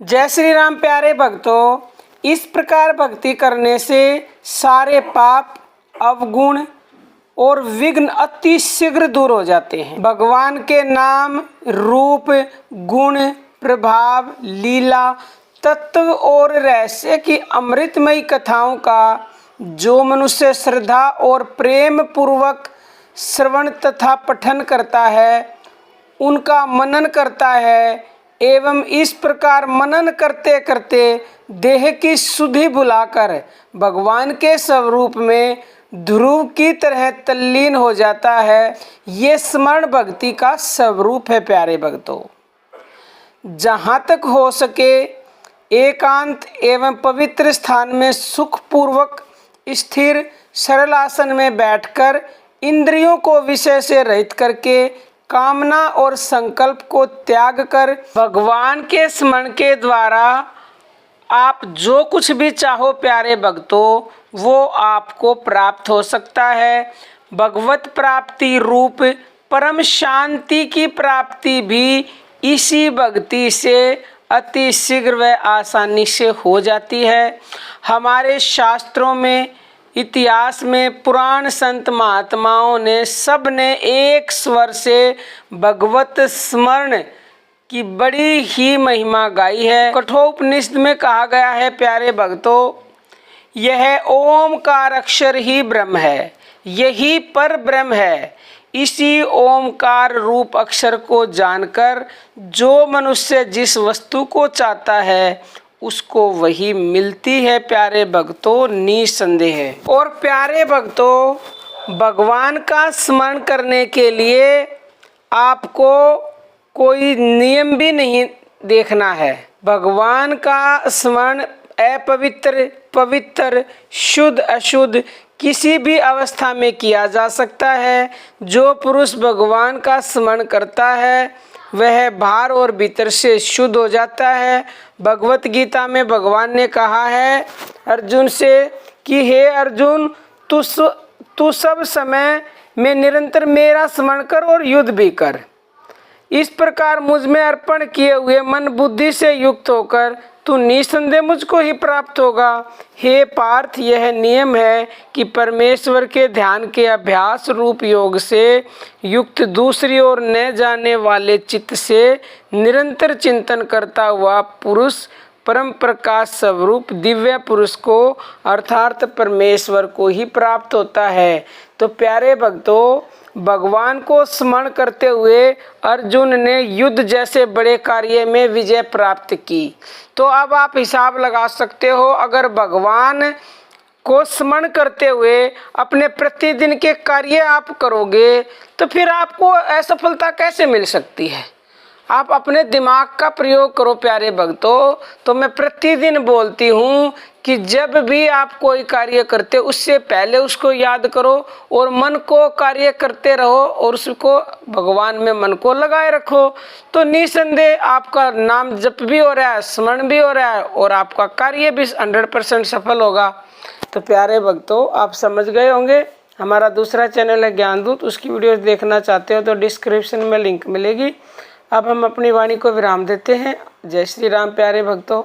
जय श्री राम प्यारे भक्तों, इस प्रकार भक्ति करने से सारे पाप, अवगुण और विघ्न अति शीघ्र दूर हो जाते हैं। भगवान के नाम, रूप, गुण, प्रभाव, लीला, तत्व और रहस्य की अमृतमयी कथाओं का जो मनुष्य श्रद्धा और प्रेम पूर्वक श्रवण तथा पठन करता है, उनका मनन करता है एवं इस प्रकार मनन करते करते देह की शुद्धि भुलाकर भगवान के स्वरूप में ध्रुव की तरह तल्लीन हो जाता है, ये स्मरण भक्ति का स्वरूप है। प्यारे भक्तों, जहाँ तक हो सके एकांत एवं पवित्र स्थान में सुखपूर्वक स्थिर सरल आसन में बैठकर इंद्रियों को विषय से रहित करके कामना और संकल्प को त्याग कर भगवान के स्मरण के द्वारा आप जो कुछ भी चाहो प्यारे भक्तों, वो आपको प्राप्त हो सकता है। भगवत प्राप्ति रूप परम शांति की प्राप्ति भी इसी भक्ति से अति शीघ्र व आसानी से हो जाती है। हमारे शास्त्रों में, इतिहास में पुराण संत महात्माओं ने सब ने एक स्वर से भगवत स्मरण की बड़ी ही महिमा गाई है। कठोपनिषद में कहा गया है प्यारे भक्तों, यह ओमकार अक्षर ही ब्रह्म है, यही पर ब्रह्म है। इसी ओमकार रूप अक्षर को जानकर जो मनुष्य जिस वस्तु को चाहता है उसको वही मिलती है प्यारे भक्तों, निसंदेह। और प्यारे भक्तों, भगवान का स्मरण करने के लिए आपको कोई नियम भी नहीं देखना है। भगवान का स्मरण अपवित्र, पवित्र, शुद्ध, अशुद्ध किसी भी अवस्था में किया जा सकता है। जो पुरुष भगवान का स्मरण करता है वह बाहर और भीतर से शुद्ध हो जाता है। भगवत गीता में भगवान ने कहा है अर्जुन से कि हे अर्जुन, तू सब समय में निरंतर मेरा स्मरण कर और युद्ध भी कर। इस प्रकार मुझ में अर्पण किए हुए मन बुद्धि से युक्त होकर तू निसंदेह मुझको ही प्राप्त होगा। हे पार्थ, यह नियम है कि परमेश्वर के ध्यान के अभ्यास रूप योग से युक्त दूसरी ओर न जाने वाले चित्त से निरंतर चिंतन करता हुआ पुरुष परम प्रकाश स्वरूप दिव्य पुरुष को अर्थात परमेश्वर को ही प्राप्त होता है। तो प्यारे भक्तों, भगवान को स्मरण करते हुए अर्जुन ने युद्ध जैसे बड़े कार्य में विजय प्राप्त की। तो अब आप हिसाब लगा सकते हो, अगर भगवान को स्मरण करते हुए अपने प्रतिदिन के कार्य आप करोगे तो फिर आपको असफलता कैसे मिल सकती है। आप अपने दिमाग का प्रयोग करो प्यारे भक्तों। तो मैं प्रतिदिन बोलती हूँ कि जब भी आप कोई कार्य करते उससे पहले उसको याद करो और मन को कार्य करते रहो और उसको भगवान में मन को लगाए रखो। तो निसंदेह आपका नाम जप भी हो रहा है, स्मरण भी हो रहा है और आपका कार्य भी 100% सफल होगा। तो प्यारे भक्तों, आप समझ गए होंगे। हमारा दूसरा चैनल है ज्ञानदूत, उसकी वीडियोस देखना चाहते हो तो डिस्क्रिप्शन में लिंक मिलेगी। अब हम अपनी वाणी को विराम देते हैं। जय श्री राम प्यारे भक्तों।